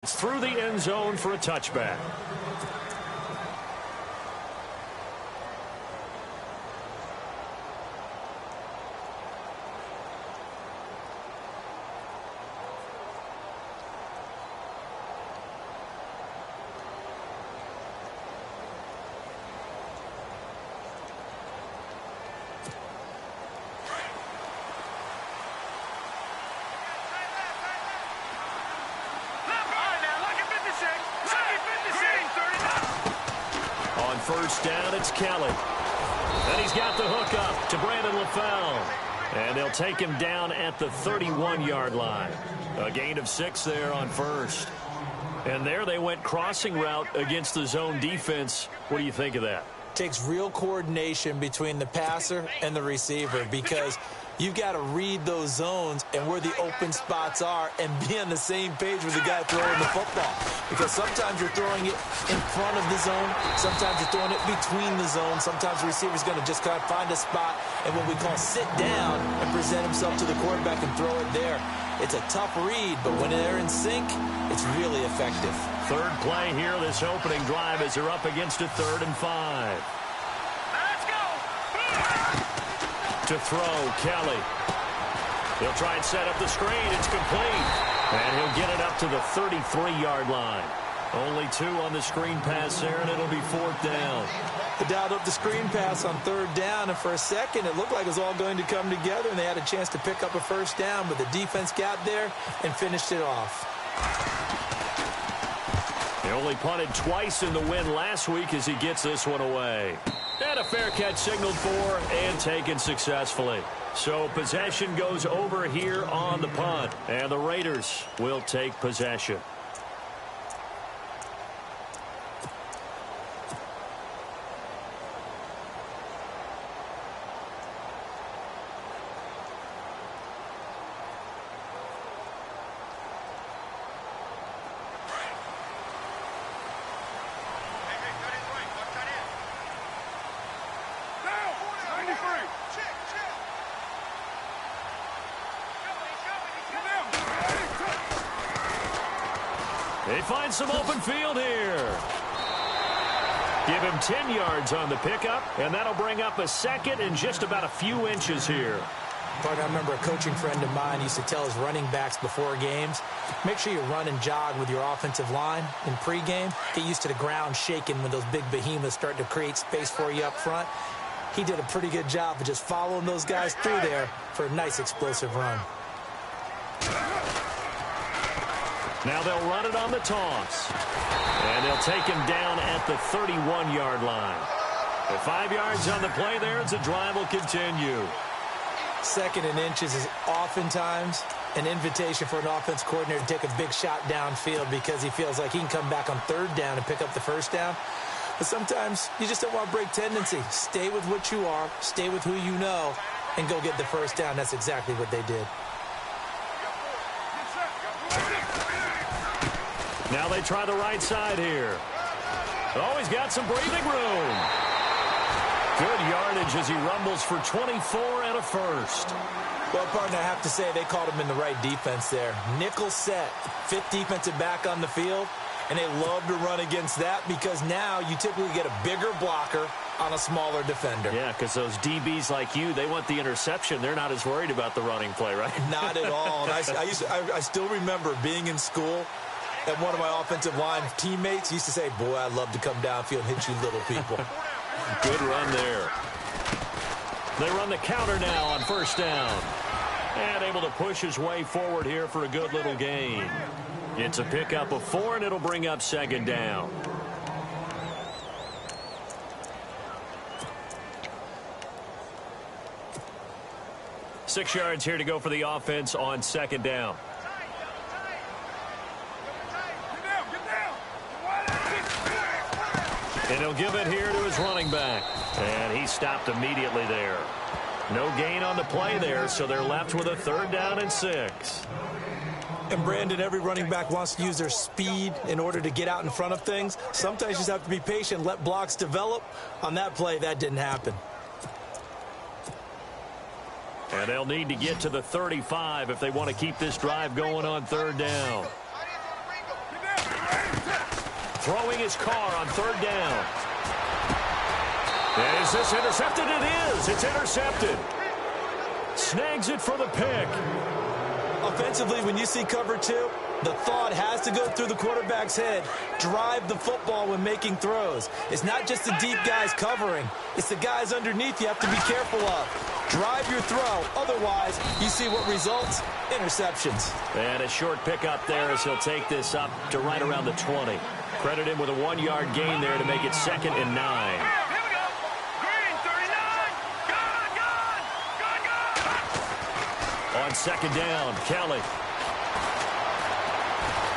It's through the end zone for a touchback. First down, it's Kelly. And he's got the hook up to Brandon LaFell. And they'll take him down at the 31-yard line. A gain of 6 there on first. And there they went crossing route against the zone defense. What do you think of that? Takes real coordination between the passer and the receiver because you've got to read those zones and where the open spots are and be on the same page with the guy throwing the football. Because sometimes you're throwing it in front of the zone. Sometimes you're throwing it between the zones. Sometimes the receiver's going to just kind of find a spot and what we call sit down and present himself to the quarterback and throw it there. It's a tough read, but when they're in sync, it's really effective. Third play here, this opening drive as they're up against it, 3rd and 5. Let's go! To throw, Kelly. He'll try and set up the screen. It's complete. And he'll get it up to the 33-yard line. Only 2 on the screen pass there, and it'll be 4th down. They dialed up the screen pass on 3rd down, and for a second it looked like it was all going to come together, and they had a chance to pick up a first down, but the defense got there and finished it off. He only punted twice in the win last week as he gets this one away. And a fair catch signaled for and taken successfully. So possession goes over here on the punt, and the Raiders will take possession. They find some open field here. Give him 10 yards on the pickup, and that'll bring up a second and just about a few inches here. I remember a coaching friend of mine used to tell his running backs before games, make sure you run and jog with your offensive line in pregame. Get used to the ground shaking when those big behemoths start to create space for you up front. He did a pretty good job of just following those guys through there for a nice explosive run. Now they'll run it on the toss. And they'll take him down at the 31-yard line. With 5 yards on the play there as the drive will continue. 2nd and inches is oftentimes an invitation for an offense coordinator to take a big shot downfield because he feels like he can come back on 3rd down and pick up the first down. But sometimes you just don't want to break tendency. Stay with what you are, stay with who you know, and go get the first down. That's exactly what they did. Now they try the right side here. Oh, he's got some breathing room. Good yardage as he rumbles for 24 and a first. Well, partner, I have to say they called him in the right defense there. Nickel set, 5th defensive back on the field, and they love to run against that because now you typically get a bigger blocker on a smaller defender. Yeah, because those DBs like you, they want the interception. They're not as worried about the running play, right? Not at all. And I still remember being in school, and one of my offensive line teammates used to say, boy, I'd love to come downfield and hit you little people. Good run there. They run the counter now on 1st down. And able to push his way forward here for a good little gain. It's a pickup of 4, and it'll bring up 2nd down. Six yards here to go for the offense on 2nd down. And he'll give it here to his running back. And he stopped immediately there. No gain on the play there, so they're left with a 3rd down and 6. And, Brandon, every running back wants to use their speed in order to get out in front of things. Sometimes you just have to be patient, let blocks develop. On that play, that didn't happen. And they'll need to get to the 35 if they want to keep this drive going on 3rd down. Throwing his car on third down. And is this intercepted? It is. It's intercepted. Snags it for the pick. Offensively, when you see cover two, the thought has to go through the quarterback's head. Drive the football when making throws. It's not just the deep guys covering. It's the guys underneath you have to be careful of. Drive your throw. Otherwise, you see what results? Interceptions. And a short pickup there as he'll take this up to right around the 20. Credit him with a 1-yard gain there to make it 2nd and 9. On 2nd down, Kelly.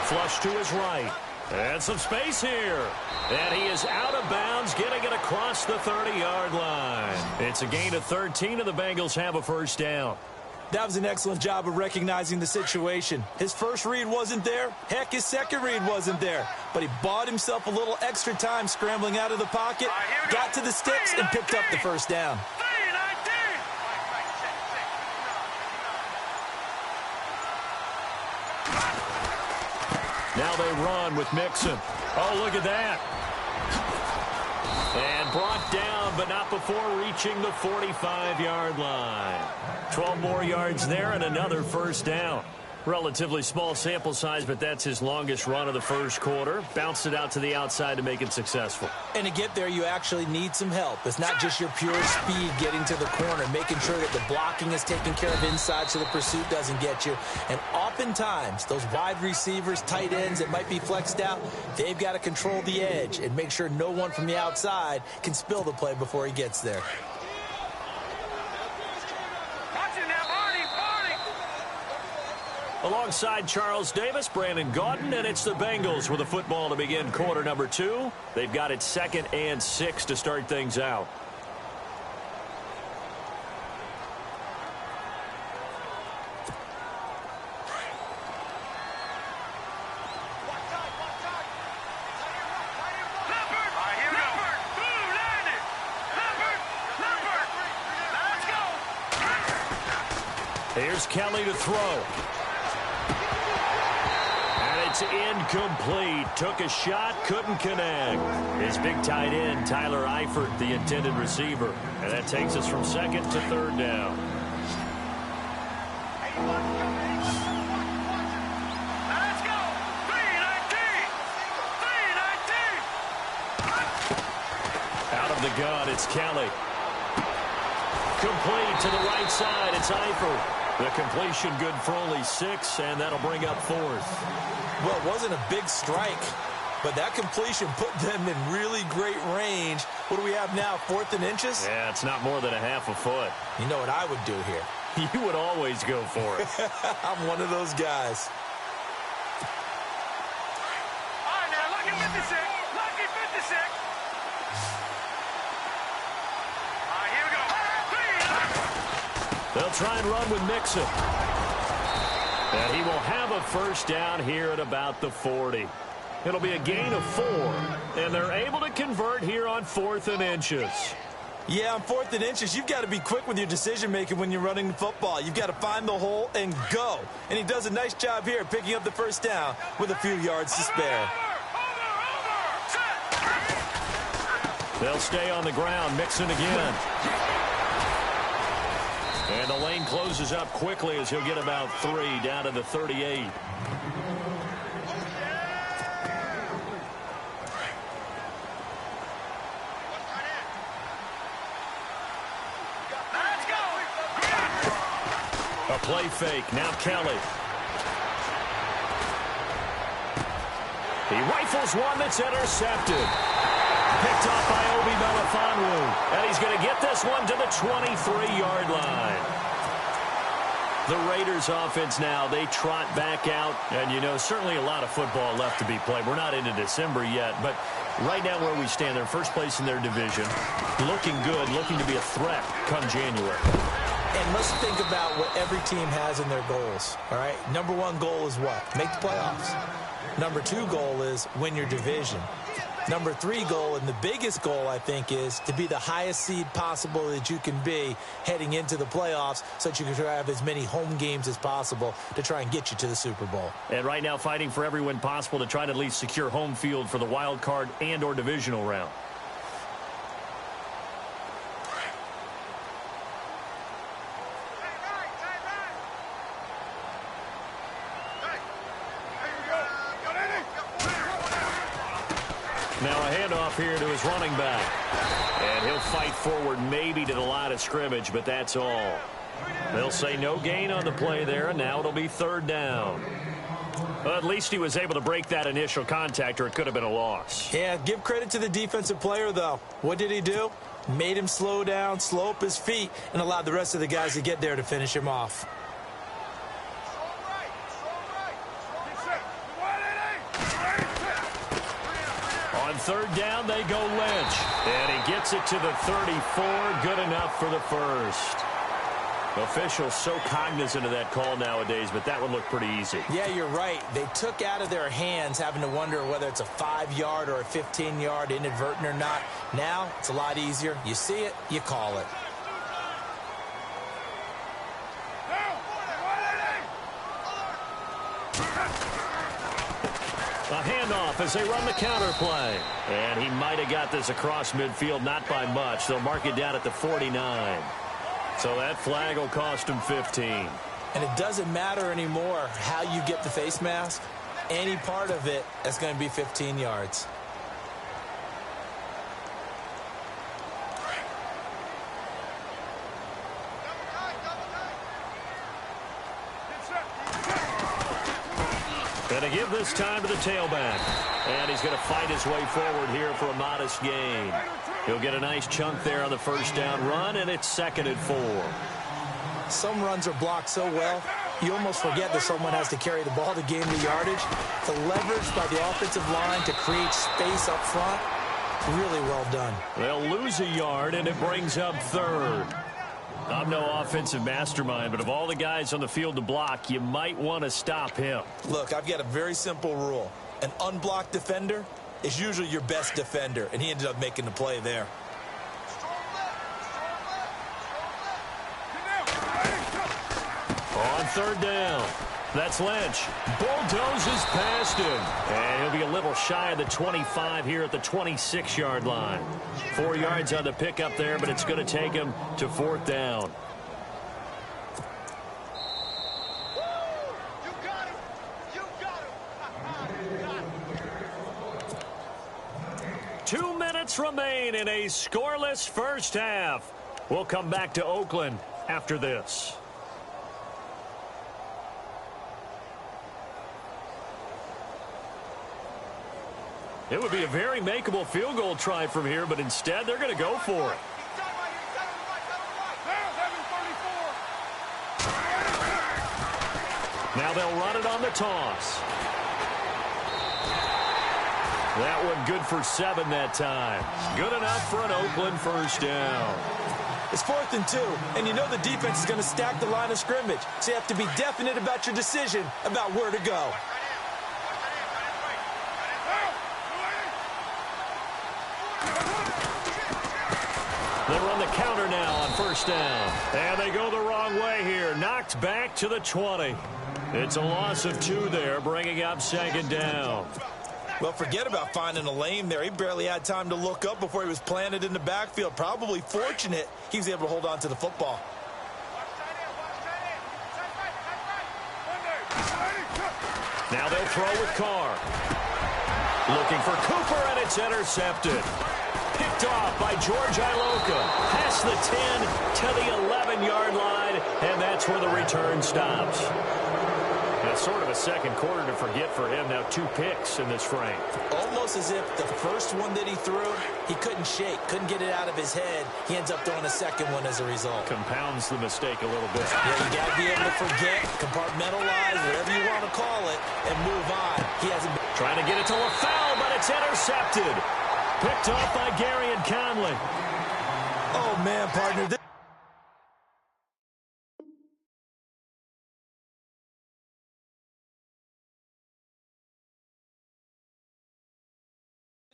Flush to his right. And some space here. And he is out of bounds, getting it across the 30-yard line. It's a gain of 13, and the Bengals have a first down. That was an excellent job of recognizing the situation. His first read wasn't there. Heck, his second read wasn't there. But he bought himself a little extra time scrambling out of the pocket, got to the sticks, and picked up the first down. Now they run with Mixon. Oh, look at that. And brought down, but not before reaching the 45-yard line. 12 more yards there and another first down. Relatively small sample size, but that's his longest run of the first quarter. Bounced it out to the outside to make it successful. And to get there, you actually need some help. It's not just your pure speed getting to the corner, making sure that the blocking is taken care of inside so the pursuit doesn't get you. And oftentimes, those wide receivers, tight ends that might be flexed out, they've got to control the edge and make sure no one from the outside can spill the play before he gets there. Alongside Charles Davis, Brandon Gaudin, and it's the Bengals with a football to begin quarter number 2. They've got it 2nd and 6 to start things out. Here's Kelly to throw. It's incomplete. Took a shot, couldn't connect. His big tight end, Tyler Eifert, the intended receiver. And that takes us from 2nd to 3rd down. Let's go. 3-19. Out of the gun, it's Kelly. Complete to the right side, it's Eifert. The completion good for only 6, and that'll bring up 4th. Well, it wasn't a big strike, but that completion put them in really great range. What do we have now, 4th and inches? Yeah, it's not more than a half a foot. You know what I would do here? You would always go for it. I'm one of those guys. All right, now, lucky 56. Lucky 56. All right, here we go. They'll try and run with Mixon. And he will have a first down here at about the 40. It'll be a gain of 4. And they're able to convert here on 4th and inches. Yeah, on 4th and inches, you've got to be quick with your decision-making when you're running the football. You've got to find the hole and go. And he does a nice job here picking up the first down with a few yards to spare. They'll stay on the ground. Mixon again. And the lane closes up quickly as he'll get about 3 down to the 38. A play fake. Now Kelly. He rifles one that's intercepted. Picked off by Obi Melifonwu. And he's going to get this one to the 23-yard line. The Raiders offense now, they trot back out. And, you know, certainly a lot of football left to be played. We're not into December yet. But right now where we stand, they're first place in their division. Looking good, looking to be a threat come January. And let's think about what every team has in their goals, all right? Number 1 goal is what? Make the playoffs. Number 2 goal is win your division. Number 3 goal, and the biggest goal, I think, is to be the highest seed possible that you can be heading into the playoffs so that you can have as many home games as possible to try and get you to the Super Bowl. And right now fighting for every win possible to try to at least secure home field for the wild card and or divisional round. Now a handoff here to his running back. And he'll fight forward maybe to the line of scrimmage, but that's all. They'll say no gain on the play there, and now it'll be 3rd down. Well, at least he was able to break that initial contact, or it could have been a loss. Yeah, give credit to the defensive player, though. What did he do? Made him slow down, slow up his feet, and allowed the rest of the guys to get there to finish him off. On 3rd down, they go Lynch. And he gets it to the 34. Good enough for the first. Officials so cognizant of that call nowadays, but that one looked pretty easy. Yeah, you're right. They took out of their hands having to wonder whether it's a 5-yard or a 15-yard, inadvertent or not. Now, it's a lot easier. You see it, you call it. A handoff as they run the counter play. And he might have got this across midfield, not by much. They'll mark it down at the 49. So that flag will cost him 15. And it doesn't matter anymore how you get the face mask. Any part of it is going to be 15 yards. Going to give this time to the tailback. And he's going to fight his way forward here for a modest gain. He'll get a nice chunk there on the 1st down run, and it's 2nd and 4. Some runs are blocked so well, you almost forget that someone has to carry the ball to gain the yardage. The leverage by the offensive line to create space up front, really well done. They'll lose a yard, and it brings up 3rd. I'm no offensive mastermind, but of all the guys on the field to block, you might want to stop him. Look, I've got a very simple rule. An unblocked defender is usually your best defender, and he ended up making the play there. On 3rd down, that's Lynch. Bulldozes past him. And he'll be a little shy of the 25 here at the 26-yard line. 4 yards on the pickup there, but it's going to take him to 4th down. 2 minutes remain in a scoreless first half. We'll come back to Oakland after this. It would be a very makeable field goal try from here, but instead they're going to go for it. Now they'll run it on the toss. That one good for 7 that time. Good enough for an Oakland 1st down. It's 4th and 2, and you know the defense is going to stack the line of scrimmage, so you have to be definite about your decision about where to go. They run the counter now on 1st down. And they go the wrong way here. Knocked back to the 20. It's a loss of 2 there, bringing up 2nd down. Well, forget about finding a lane there. He barely had time to look up before he was planted in the backfield. Probably fortunate he was able to hold on to the football. Now they'll throw with Carr. Looking for Cooper, and it's intercepted. Picked off by George Iloka. Past the 10 to the 11-yard line, and that's where the return stops. That's sort of a second quarter to forget for him. Now 2 picks in this frame. Almost as if the first one that he threw, he couldn't shake, couldn't get it out of his head. He ends up throwing a second one as a result. Compounds the mistake a little bit. Yeah, you got to be able to forget, compartmentalize, whatever you want to call it, and move on. He hasn't been trying to get it to LaFell, but it's intercepted. Picked off by Gary and Conley. Oh, man, partner.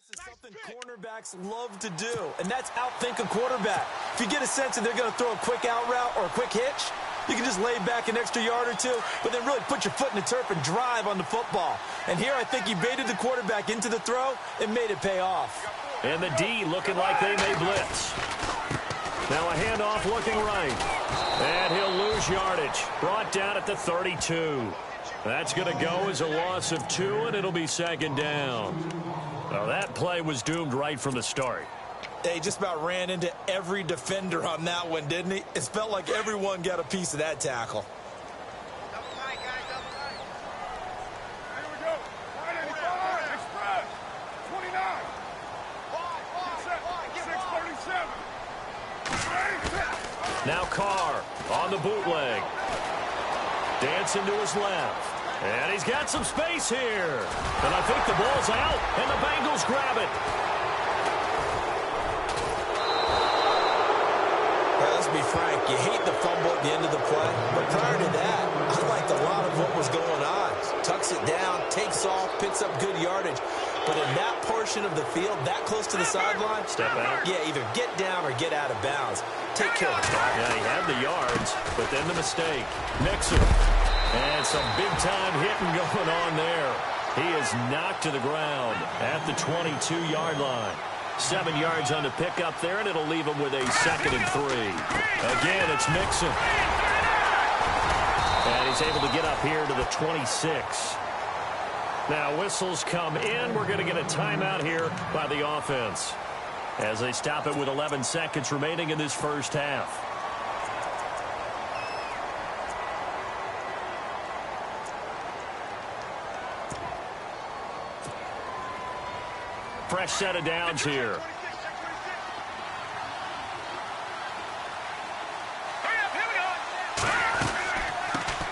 This is something cornerbacks love to do, and that's outthink a quarterback. If you get a sense that they're going to throw a quick out route or a quick hitch, you can just lay back an extra yard or two, but then really put your foot in the turf and drive on the football. And here I think he baited the quarterback into the throw and made it pay off. And the D looking like they may blitz. Now a handoff looking right. And he'll lose yardage. Brought down at the 32. That's going to go as a loss of 2, and it'll be second down. Well, that play was doomed right from the start. He just about ran into every defender on that one, didn't he? It felt like everyone got a piece of that tackle. Double tight, guys, double tight. Here we go. Express. 29. 637. Now Carr on the bootleg. Dancing to his left. And he's got some space here. And I think the ball's out, and the Bengals grab it. Well, let's be frank. You hate the fumble at the end of the play. But prior to that, I liked a lot of what was going on. Tucks it down, takes off, picks up good yardage. But in that portion of the field, that close to the sideline, step out. Yeah, either get down or get out of bounds. Take care of the ball. Yeah, he had the yards, but then the mistake. Mixer. And some big-time hitting going on there. He is knocked to the ground at the 22-yard line. 7 yards on the pickup there, and it'll leave him with a 2nd and 3. Again, it's Mixon. And he's able to get up here to the 26. Now, whistles come in. We're going to get a timeout here by the offense as they stop it with 11 seconds remaining in this first half. Fresh set of downs here.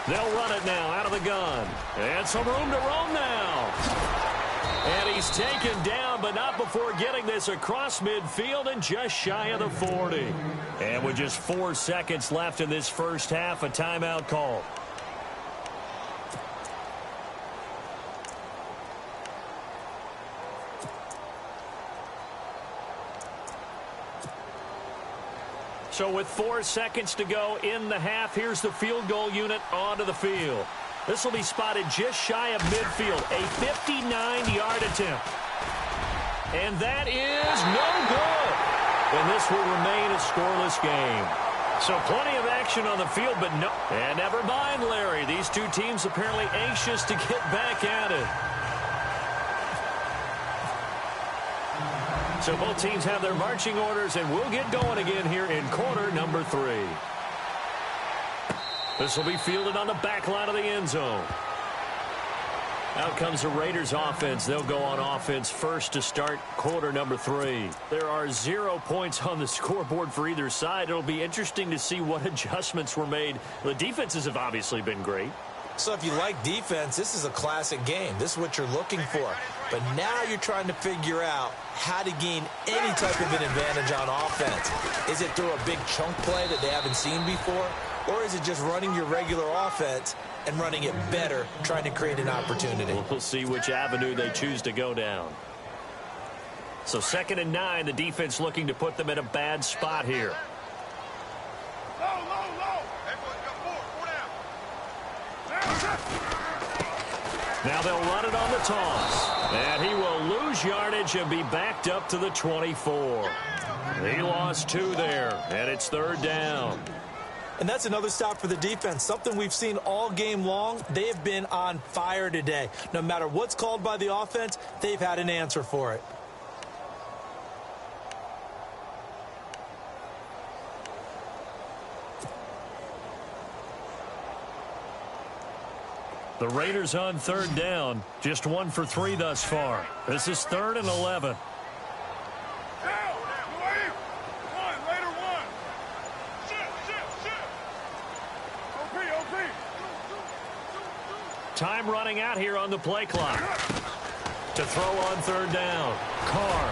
They'll run it now out of the gun. And some room to roam now. And he's taken down, but not before getting this across midfield and just shy of the 40. And with just 4 seconds left in this first half, a timeout call. So with 4 seconds to go in the half, here's the field goal unit onto the field. This will be spotted just shy of midfield, a 59-yard attempt. And that is no good. And this will remain a scoreless game. So plenty of action on the field, but no. And never mind, Larry. These two teams apparently anxious to get back at it. So both teams have their marching orders, and we'll get going again here in quarter number 3. This will be fielded on the back line of the end zone. Out comes the Raiders offense. They'll go on offense first to start quarter number 3. There are 0 points on the scoreboard for either side. It'll be interesting to see what adjustments were made. The defenses have obviously been great. So if you like defense, this is a classic game. This is what you're looking for. But now you're trying to figure out how to gain any type of an advantage on offense. Is it through a big chunk play that they haven't seen before? Or is it just running your regular offense and running it better, trying to create an opportunity? We'll see which avenue they choose to go down. So 2nd and 9, the defense looking to put them in a bad spot here. Low. Hey, boys, got 4 down. Now they'll run it on the toss. And he will lose yardage and be backed up to the 24. He lost 2 there, and it's 3rd down. And that's another stop for the defense, something we've seen all game long. They have been on fire today. No matter what's called by the offense, they've had an answer for it. The Raiders on 3rd down, just 1 for 3 thus far. This is 3rd and 11. Time running out here on the play clock. To throw on 3rd down, Carr.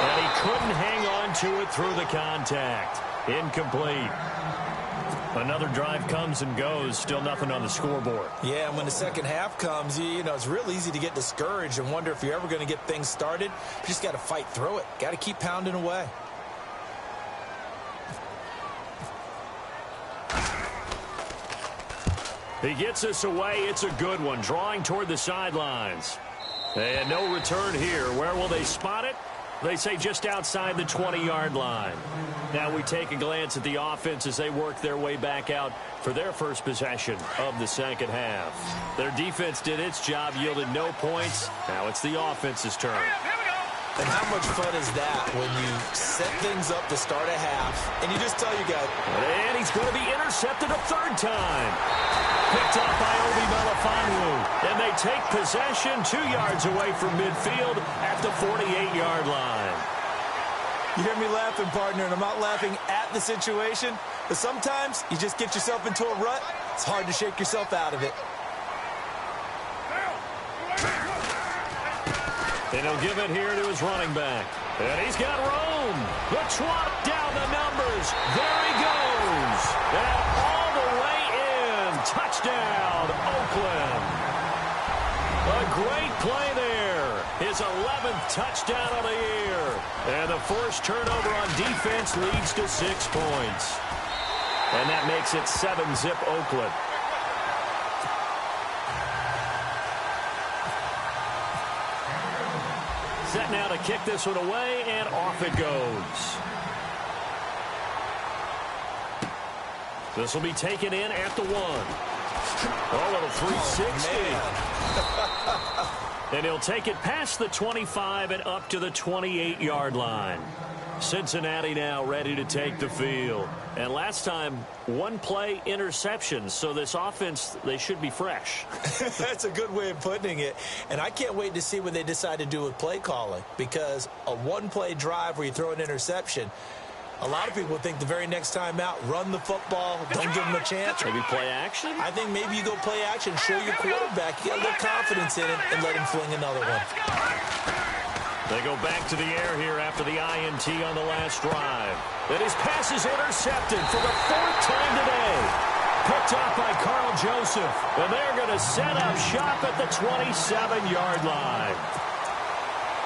And he couldn't hang on to it through the contact. Incomplete. Another drive comes and goes, still nothing on the scoreboard. Yeah, and when the second half comes, you know, it's real easy to get discouraged and wonder if you're ever going to get things started. You just got to fight through it. Got to keep pounding away. He gets us away. It's a good one, drawing toward the sidelines. And no return here. Where will they spot it? They say just outside the 20-yard line. Now we take a glance at the offense as they work their way back out for their first possession of the second half. Their defense did its job, yielded no points. Now it's the offense's turn. And how much fun is that when you set things up to start a half and you just tell your guy. And he's going to be intercepted a third time. Picked up by Obi Melifonwu. And they take possession 2 yards away from midfield at the 48-yard line. You hear me laughing, partner, and I'm not laughing at the situation, but sometimes you just get yourself into a rut. It's hard to shake yourself out of it. And he'll give it here to his running back. And he's got room. The trot down the numbers. There he goes. And all the way in. Touchdown, Oakland. A great play there. His 11th touchdown of the year. And the first turnover on defense leads to 6 points. And that makes it 7-zip Oakland. Set now to kick this one away, and off it goes. This will be taken in at the 1. Oh, little 360. And he'll take it past the 25 and up to the 28-yard line. Cincinnati now ready to take the field. And last time, one play interception. So this offense, they should be fresh. That's a good way of putting it. And I can't wait to see what they decide to do with play calling. Because a one-play drive where you throw an interception, a lot of people think the very next time out, run the football, don't give them a chance. Maybe play action? I think maybe you go play action, show your quarterback, you got a little confidence in him, and let him fling another one. They go back to the air here after the INT on the last drive. And his pass is intercepted for the 4th time today. Picked off by Carl Joseph. And they're going to set up shop at the 27-yard line.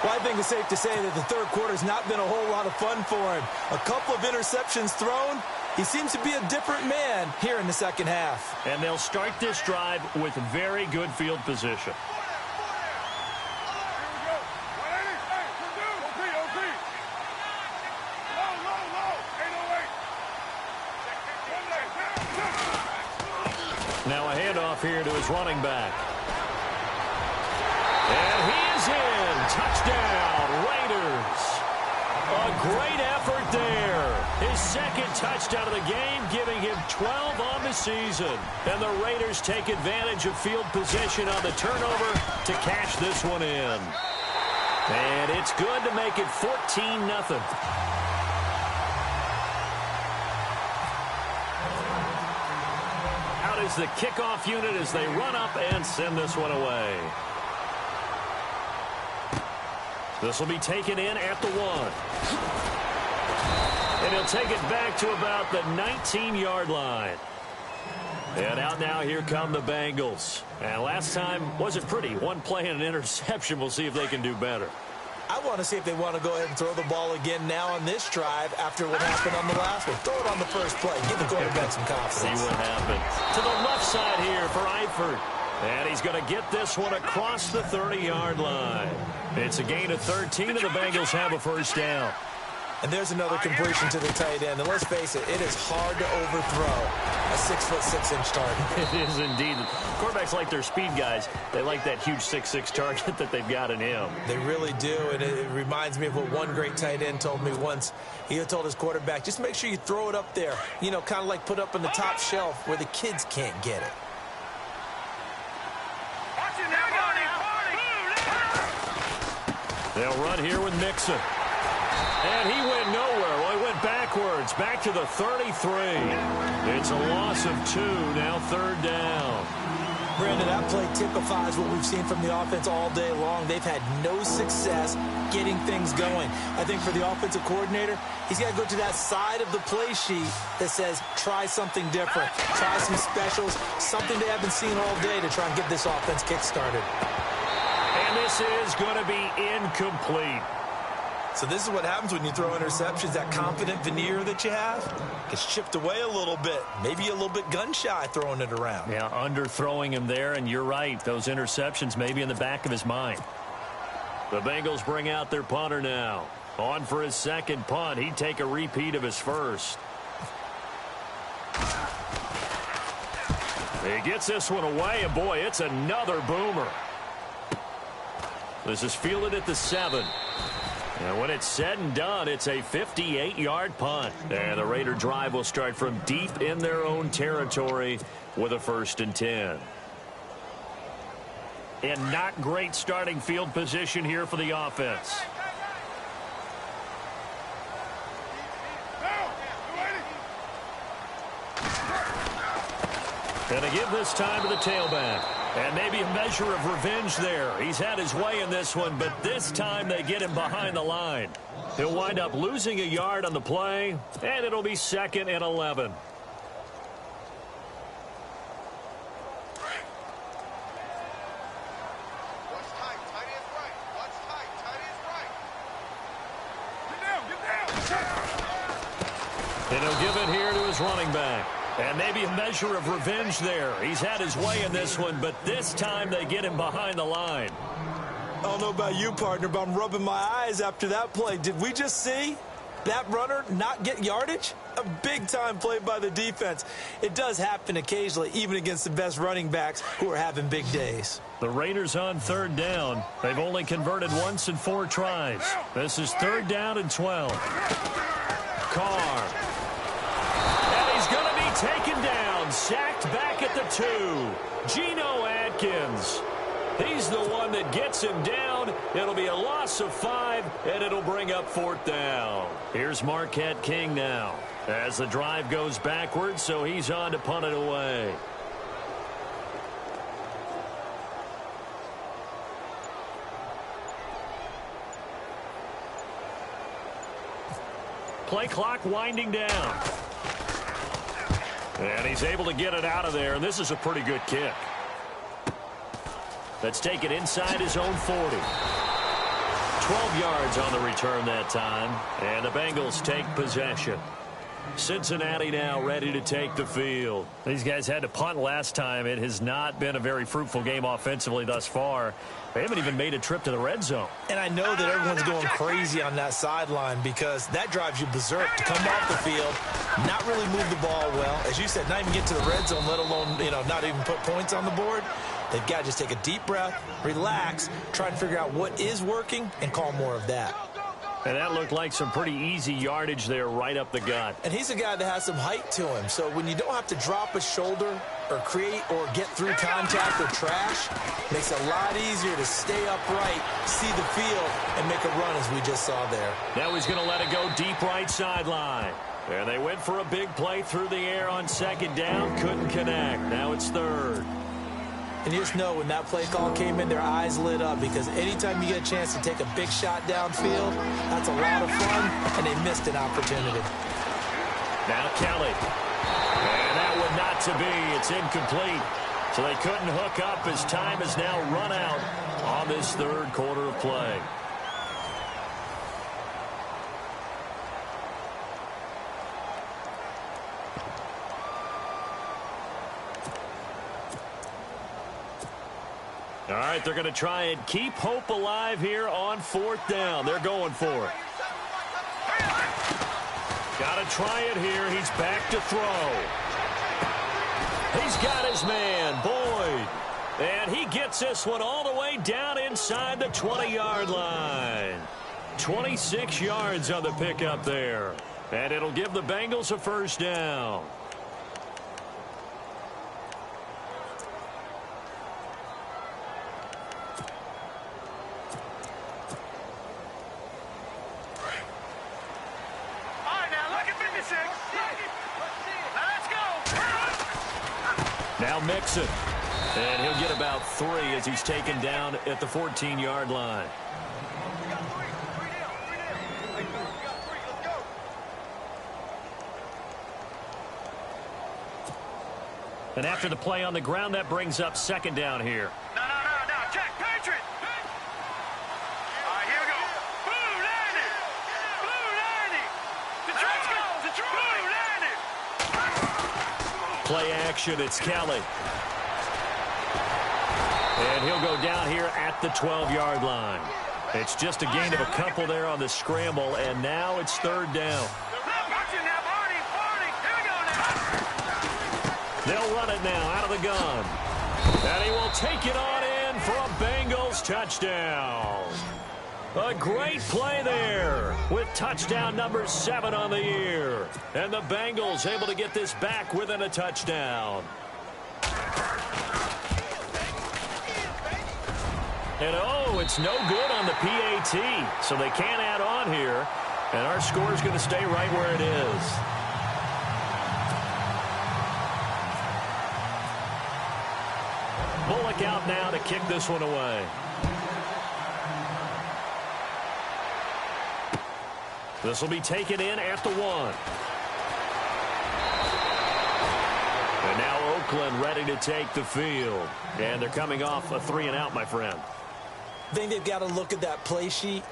Well, I think it's safe to say that the third quarter's not been a whole lot of fun for him. A couple of interceptions thrown. He seems to be a different man here in the second half. And they'll start this drive with very good field position. Now a handoff here to his running back. And he is in. Touchdown, Raiders. A great effort there. His second touchdown of the game, giving him 12 on the season. And the Raiders take advantage of field position on the turnover to cash this one in. And it's good to make it 14-0. Is the kickoff unit as they run up and send this one away. This will be taken in at the 1. And he'll take it back to about the 19-yard line. And out now, here come the Bengals. And last time wasn't pretty. One play and an interception. We'll see if they can do better. I want to see if they want to go ahead and throw the ball again now on this drive after what happened on the last one. Throw it on the first play. Give the quarterback some confidence. See what happens. To the left side here for Eifert. And he's going to get this one across the 30-yard line. It's a gain of 13, and the Bengals have a first down. And there's another completion to the tight end. And let's face it, it is hard to overthrow a 6'6" target. It is indeed. Quarterbacks like their speed guys. They like that huge 6'6" target that they've got in him. They really do, and it reminds me of what one great tight end told me once. He told his quarterback, just make sure you throw it up there. You know, kind of like put up on the top shelf where the kids can't get it. They'll run here with Mixon. And he went nowhere. Well, he went backwards, back to the 33. It's a loss of 2, now third down. Brandon, that play typifies what we've seen from the offense all day long. They've had no success getting things going. I think for the offensive coordinator, he's got to go to that side of the play sheet that says, try something different. Try some specials, something they haven't seen all day to try and get this offense kick-started. And this is going to be incomplete. So this is what happens when you throw interceptions. That confident veneer that you have gets chipped away a little bit. Maybe a little bit gun-shy throwing it around. Yeah, underthrowing him there, and you're right. Those interceptions may be in the back of his mind. The Bengals bring out their punter now. On for his second punt. He'd take a repeat of his first. He gets this one away, and boy, it's another boomer. This is fielded at the 7. And when it's said and done, it's a 58-yard punt. And the Raider drive will start from deep in their own territory with a 1st and 10. And not great starting field position here for the offense. And they give this time to the tailback. And maybe a measure of revenge there. He's had his way in this one, but this time they get him behind the line. He'll wind up losing a yard on the play, and it'll be 2nd and 11. And he'll give it here to his running back. And maybe a measure of revenge there. He's had his way in this one, but this time they get him behind the line. I don't know about you, partner, but I'm rubbing my eyes after that play. Did we just see that runner not get yardage? A big-time play by the defense. It does happen occasionally, even against the best running backs who are having big days. The Raiders on 3rd down. They've only converted once in 4 tries. This is 3rd down and 12. Carr. Taken down, sacked back at the 2. Geno Atkins. He's the one that gets him down. It'll be a loss of 5, and it'll bring up 4th down. Here's Marquette King now as the drive goes backwards, so he's on to punt it away. Play clock winding down. And he's able to get it out of there, and this is a pretty good kick. That's taken inside his own 40. 12 yards on the return that time, and the Bengals take possession. Cincinnati now ready to take the field. These guys had to punt last time. It has not been a very fruitful game offensively thus far. They haven't even made a trip to the red zone. And I know that everyone's going crazy on that sideline because that drives you berserk to come off the field, not really move the ball well. As you said, not even get to the red zone, let alone, not even put points on the board. They've got to just take a deep breath, relax, try and figure out what is working and call more of that. And that looked like some pretty easy yardage there right up the gut. And he's a guy that has some height to him. So when you don't have to drop a shoulder or create or get through contact or trash, it makes it a lot easier to stay upright, see the field, and make a run as we just saw there. Now he's going to let it go deep right sideline. And they went for a big play through the air on 2nd down. Couldn't connect. Now it's 3rd. And you just know when that play call came in, their eyes lit up because anytime you get a chance to take a big shot downfield, that's a lot of fun, and they missed an opportunity. Now Kelly. And that one not to be. It's incomplete. So they couldn't hook up as time has now run out on this 3rd quarter of play. All right, they're going to try and keep hope alive here on 4th down. They're going for it. Got to try it here. He's back to throw. He's got his man, Boyd. And he gets this one all the way down inside the 20-yard line. 26 yards on the pickup there. And it'll give the Bengals a 1st down. Now Mixon. And he'll get about 3 as he's taken down at the 14-yard line. And after the play on the ground, that brings up second down here. No. Jack, Patriot. All right, here we go. Blue 90. Detroit. Play action, it's Kelly. And he'll go down here at the 12-yard line. It's just a gain of a couple there on the scramble, and now it's third down. They'll run it now out of the gun. And he will take it on in for a Bengals touchdown. A great play there with touchdown number 7 on the year. And the Bengals able to get this back within a touchdown. And it's no good on the PAT. So they can't add on here. And our score is going to stay right where it is. Bullock out now to kick this one away. This will be taken in at the 1. And now Oakland ready to take the field. And they're coming off a 3-and-out, my friend. I think they've got to look at that play sheet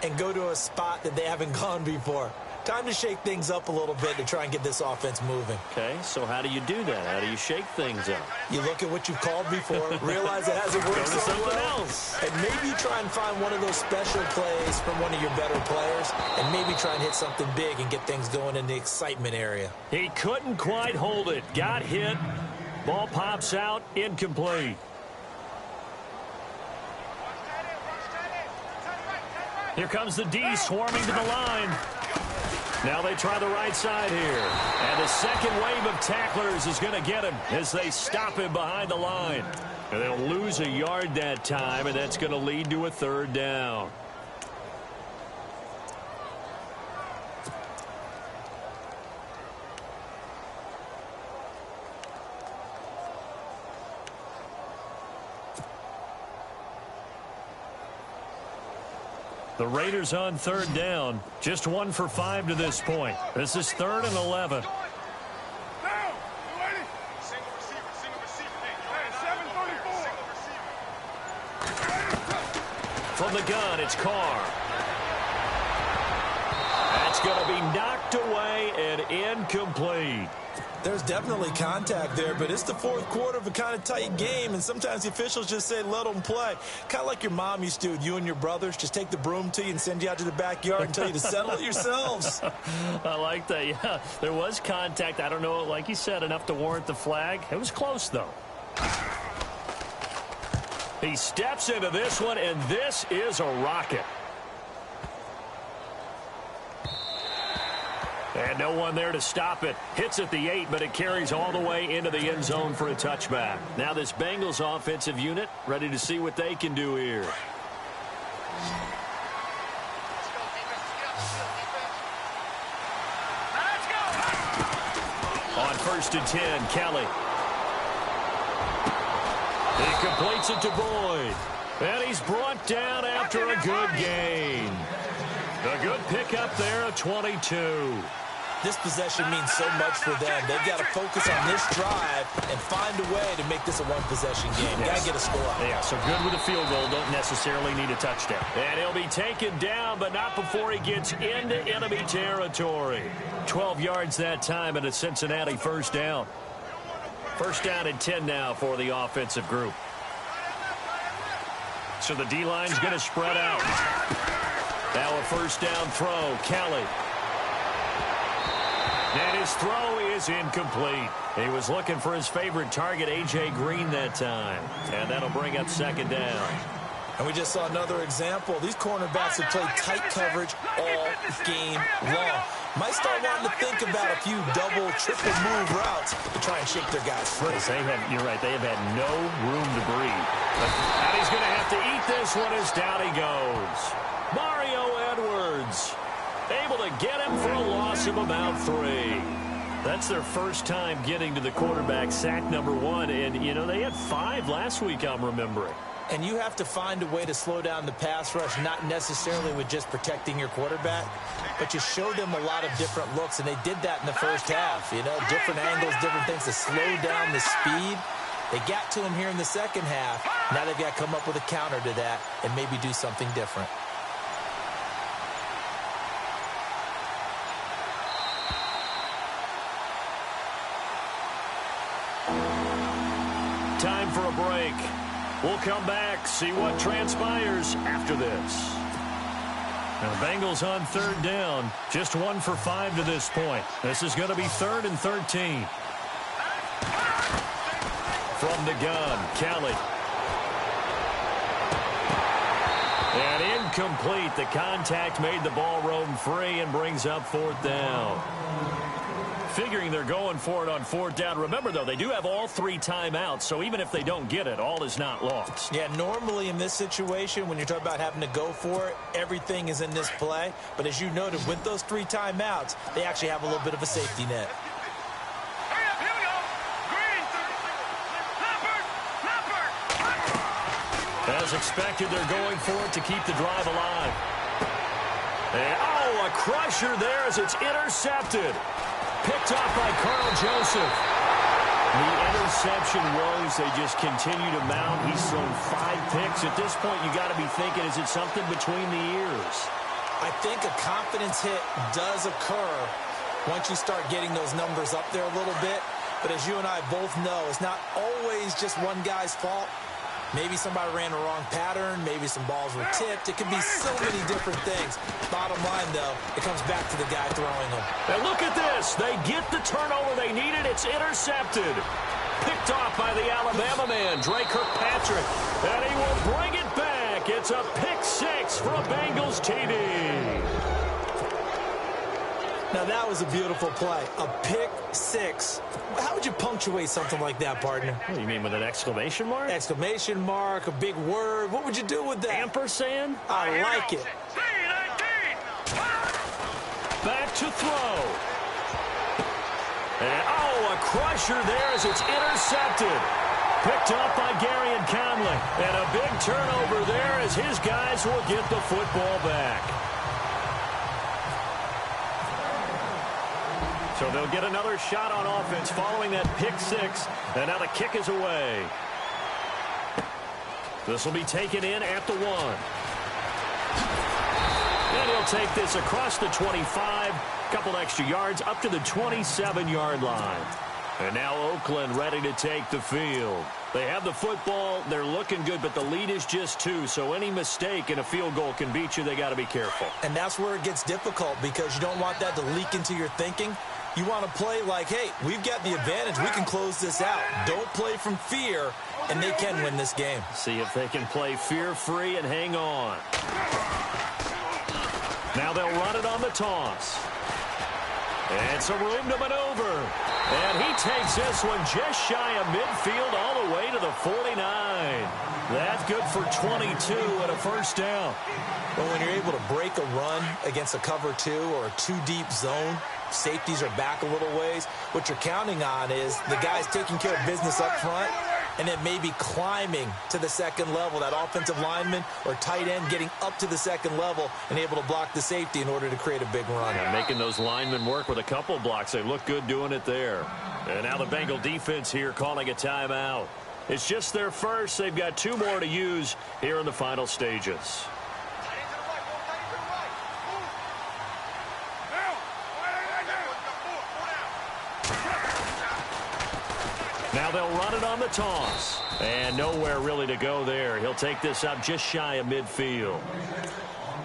and go to a spot that they haven't gone before. Time to shake things up a little bit to try and get this offense moving. Okay, so how do you do that? How do you shake things up? You look at what you've called before, realize it hasn't worked so well, else. and maybe try and find one of those special plays from one of your better players, and maybe try and hit something big and get things going in the excitement area. He couldn't quite hold it. Got hit. Ball pops out. Incomplete. Here comes the D swarming to the line. Now they try the right side here. And the second wave of tacklers is going to get him as they stop him behind the line. And they'll lose a yard that time, and that's going to lead to a third down. The Raiders on third down. Just 1 for 5 to this point. This is 3rd and 11. From the gun, it's Carr. That's going to be knocked away and incomplete. There's definitely contact there, but it's the fourth quarter of a kind of tight game, and sometimes the officials just say, let them play. Kind of like your mom used to with you and your brothers. Just take the broom to you and send you out to the backyard and tell you to settle it yourselves. I like that, yeah. There was contact. I don't know, like you said, enough to warrant the flag. It was close, though. He steps into this one, and this is a rocket. And no one there to stop it. Hits at the 8, but it carries all the way into the end zone for a touchback. Now this Bengals offensive unit ready to see what they can do here. On 1st and 10, Kelly. He completes it to Boyd. And he's brought down after a good gain. A good pickup there at 22. This possession means so much for them. They've got to focus on this drive and find a way to make this a one-possession game. Yes. Got to get a score. Yeah, so good with a field goal. Don't necessarily need a touchdown. And he'll be taken down, but not before he gets into enemy territory. 12 yards that time and a Cincinnati first down. First down and 10 now for the offensive group. So the D-line's going to spread out. Now a first down throw. Kelly. And his throw is incomplete. He was looking for his favorite target, A.J. Green, that time. And that'll bring up second down. And we just saw another example. These cornerbacks have played tight coverage all game long. Might start wanting to think about a few double, triple move routes to try and shake their guys free. You're right. They have had no room to breathe. And he's going to have to eat this one as down he goes. Mario Edwards able to get him for a loss of about 3. That's their first time getting to the quarterback, sack number 1. And, you know, they had 5 last week, I'm remembering. And you have to find a way to slow down the pass rush, not necessarily with just protecting your quarterback, but you show them a lot of different looks, and they did that in the first half. You know, different angles, different things to slow down the speed. They got to him here in the second half. Now they've got to come up with a counter to that and maybe do something different. Time for a break. We'll come back, see what transpires after this. Now, the Bengals on third down. Just 1 for 5 to this point. This is going to be 3rd and 13. From the gun, Kelly. And incomplete. The contact made the ball roam free and brings up 4th down. Figuring they're going for it on 4th down. Remember, though, they do have all 3 timeouts, so even if they don't get it, all is not lost. Yeah, normally in this situation, when you're talking about having to go for it, everything is in this play. But as you noted, with those 3 timeouts, they actually have a little bit of a safety net. Hurry up, here we go. Green. Leopard. As expected, they're going for it to keep the drive alive. And, oh, a crusher there as it's intercepted. Picked off by Carl Joseph. The interception woes, they just continue to mount. He's thrown 5 picks. At this point, you got to be thinking, is it something between the ears? I think a confidence hit does occur once you start getting those numbers up there a little bit. But as you and I both know, it's not always just one guy's fault. Maybe somebody ran the wrong pattern. Maybe some balls were tipped. It can be so many different things. Bottom line, though, it comes back to the guy throwing them. And look at this. They get the turnover they needed. It's intercepted. Picked off by the Alabama man, Drake Kirkpatrick. And he will bring it back. It's a pick 6 for a Bengals TD. Now, that was a beautiful play. A pick 6. How would you punctuate something like that, partner? What do you mean, with an exclamation mark? Exclamation mark, a big word. What would you do with that? Ampersand? I like it. Back to throw. And, oh, a crusher there as it's intercepted. Picked up by Gary and Conley. And a big turnover there as his guys will get the football back. So they'll get another shot on offense following that pick 6. And now the kick is away. This will be taken in at the 1. And he'll take this across the 25. Couple extra yards up to the 27-yard line. And now Oakland ready to take the field. They have the football. They're looking good, but the lead is just 2. So any mistake in a field goal can beat you. They got to be careful. And that's where it gets difficult because you don't want that to leak into your thinking. You want to play like, hey, we've got the advantage. We can close this out. Don't play from fear, and they can win this game. See if they can play fear-free and hang on. Now they'll run it on the toss. And some room to maneuver. And he takes this one just shy of midfield all the way to the 49. That's good for 22 and a first down. Well, when you're able to break a run against a cover 2 or a 2-deep zone, safeties are back a little ways. What you're counting on is the guys taking care of business up front and then maybe climbing to the second level, that offensive lineman or tight end getting up to the second level and able to block the safety in order to create a big run. And making those linemen work with a couple blocks. They look good doing it there. And now the Bengal defense here calling a timeout. It's just their first. They've got 2 more to use here in the final stages. Now they'll run it on the toss. And nowhere really to go there. He'll take this up just shy of midfield.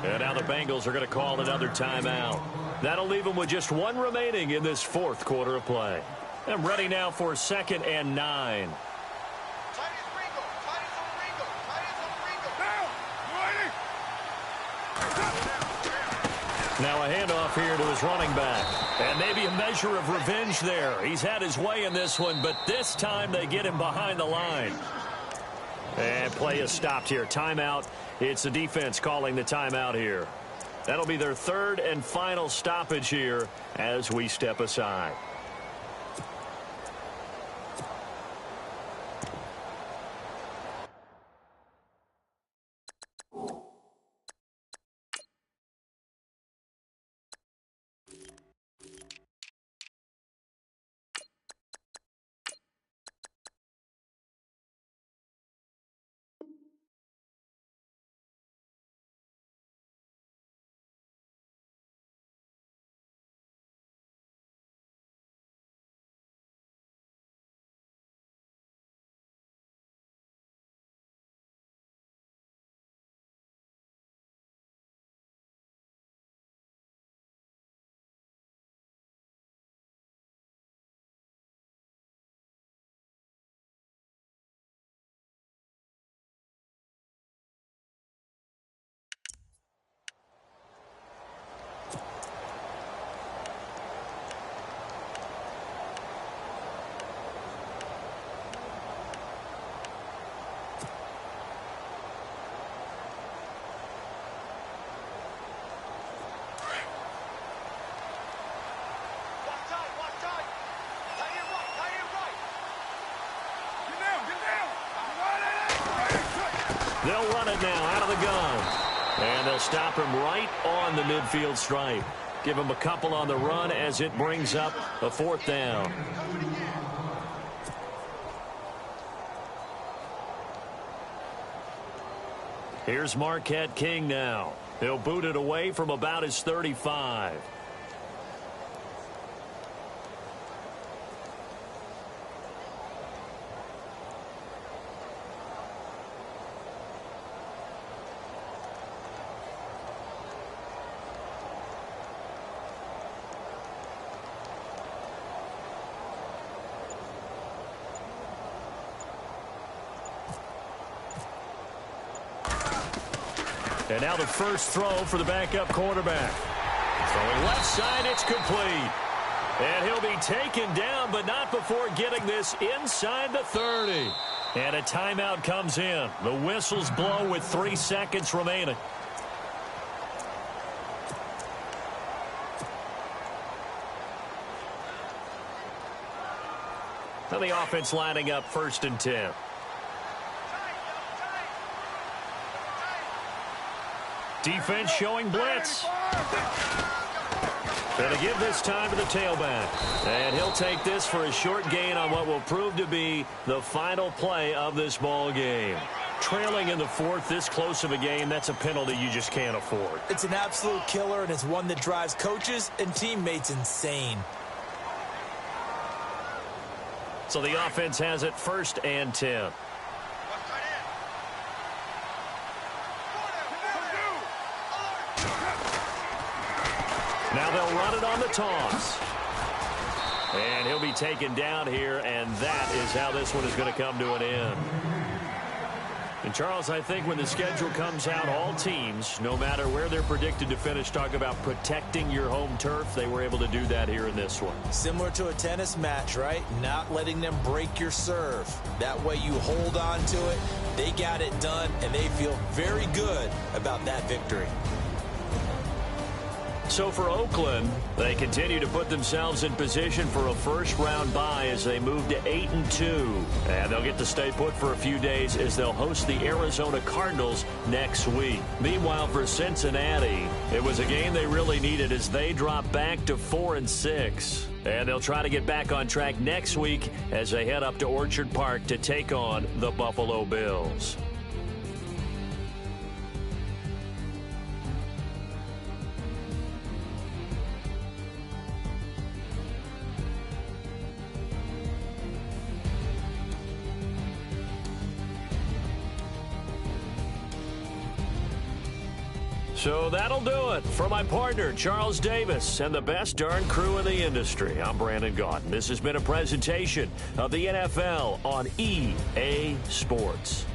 And now the Bengals are going to call another timeout. That'll leave them with just 1 remaining in this 4th quarter of play. And ready now for 2nd and 9. Now a handoff here to his running back. And maybe a measure of revenge there. He's had his way in this one, but this time they get him behind the line. And play is stopped here. Timeout. It's the defense calling the timeout here. That'll be their 3rd and final stoppage here as we step aside. it now out of the gun. And they'll stop him right on the midfield stripe. Give him a couple on the run as it brings up a 4th down. Here's Marquette King now. He'll boot it away from about his 35. And now the first throw for the backup quarterback. Throwing left side, it's complete. And he'll be taken down, but not before getting this inside the 30. And a timeout comes in. The whistles blow with 3 seconds remaining. Now the offense lining up 1st and 10. Defense showing blitz. Going to give this time to the tailback. And he'll take this for a short gain on what will prove to be the final play of this ball game. Trailing in the 4th, this close of a game, that's a penalty you just can't afford. It's an absolute killer, and it's one that drives coaches and teammates insane. So the offense has it 1st and 10. Now they'll run it on the toss. And he'll be taken down here, and that is how this one is going to come to an end. And, Charles, I think when the schedule comes out, all teams, no matter where they're predicted to finish, talk about protecting your home turf. They were able to do that here in this one. Similar to a tennis match, right? Not letting them break your serve. That way you hold on to it. They got it done, and they feel very good about that victory. So for Oakland, they continue to put themselves in position for a first-round bye as they move to 8-2. And they'll get to stay put for a few days as they'll host the Arizona Cardinals next week. Meanwhile, for Cincinnati, it was a game they really needed as they drop back to 4-6. And they'll try to get back on track next week as they head up to Orchard Park to take on the Buffalo Bills. So that'll do it. For my partner, Charles Davis, and the best darn crew in the industry, I'm Brandon Gaudin. This has been a presentation of the NFL on EA Sports.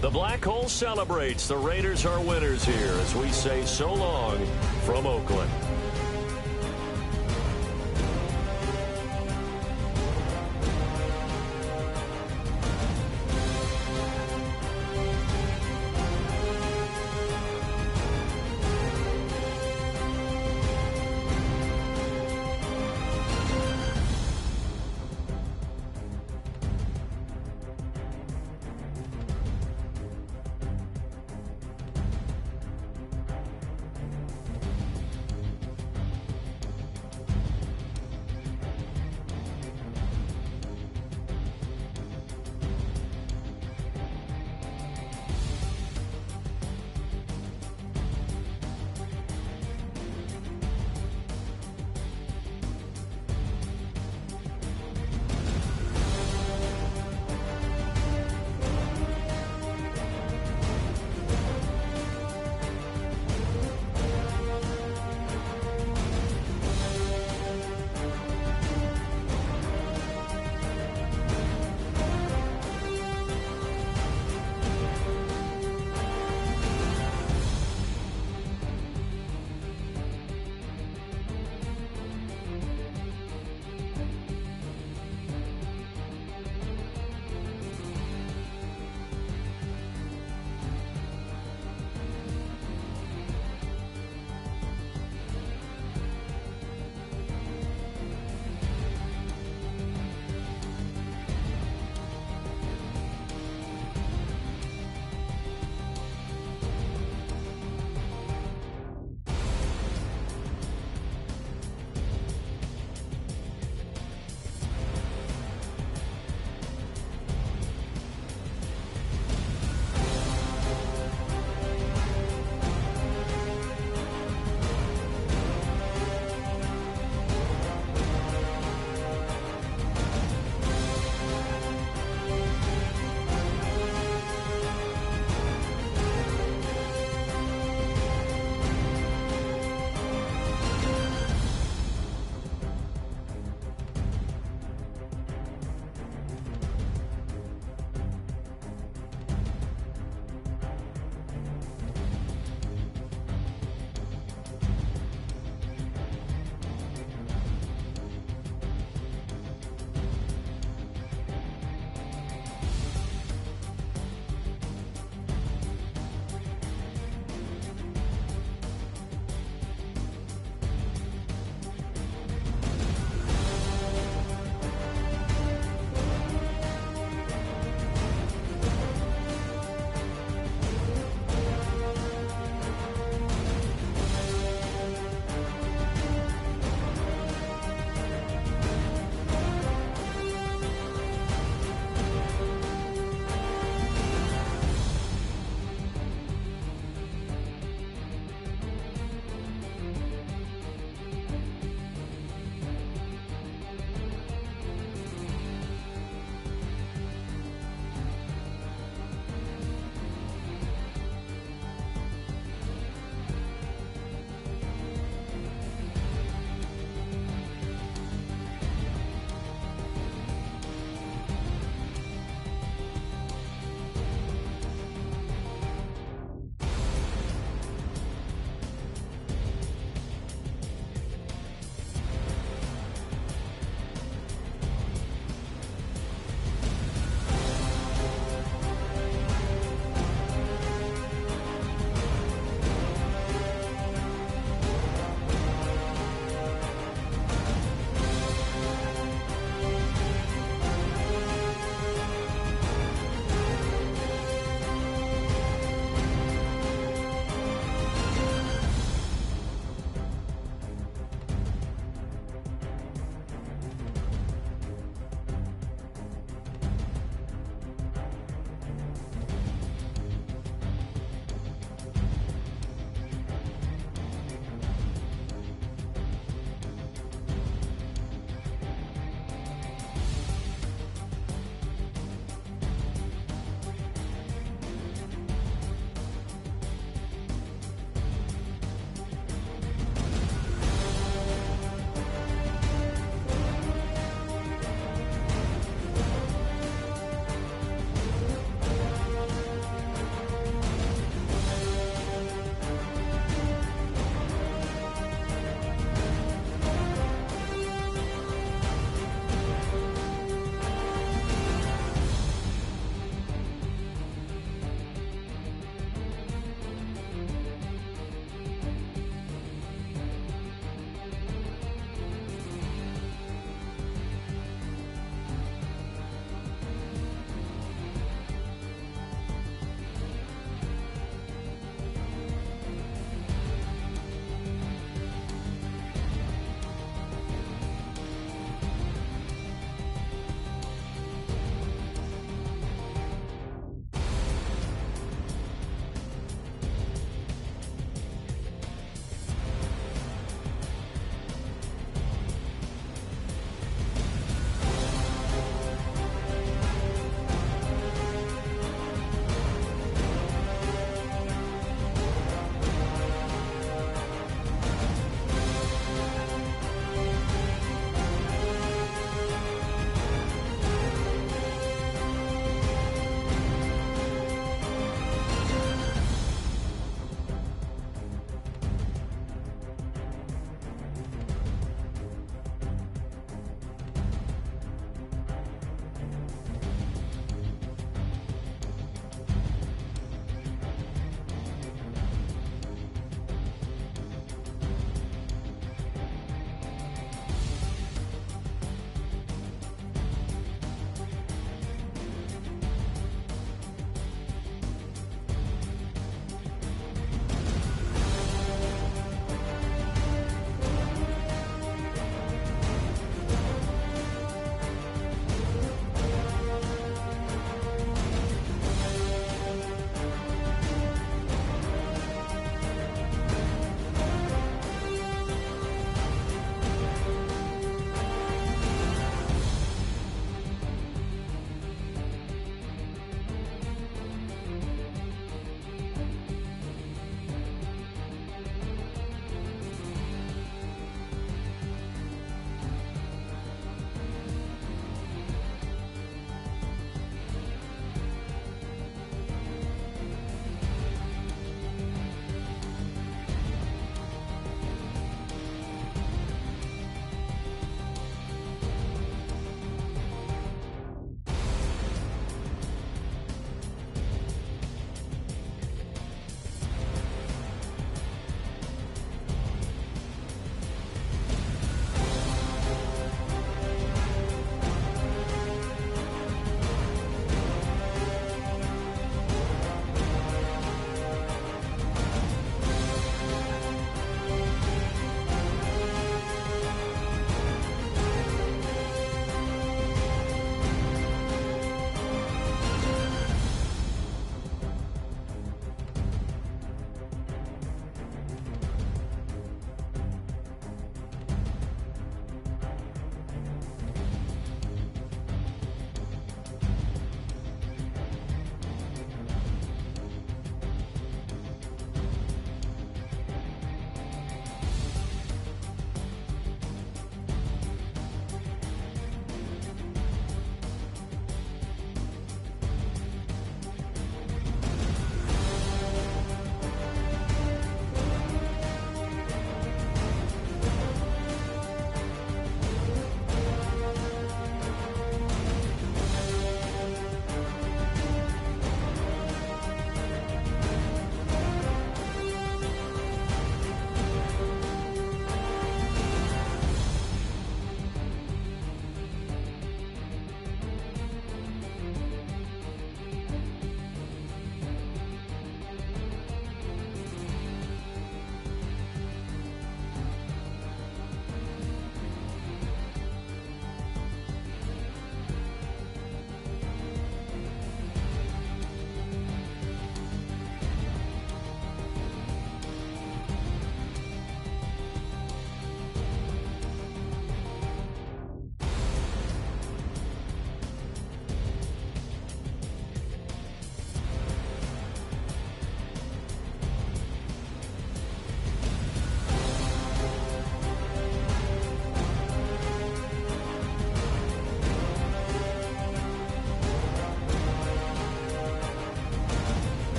The Black Hole celebrates. The Raiders are winners here as we say so long from Oakland.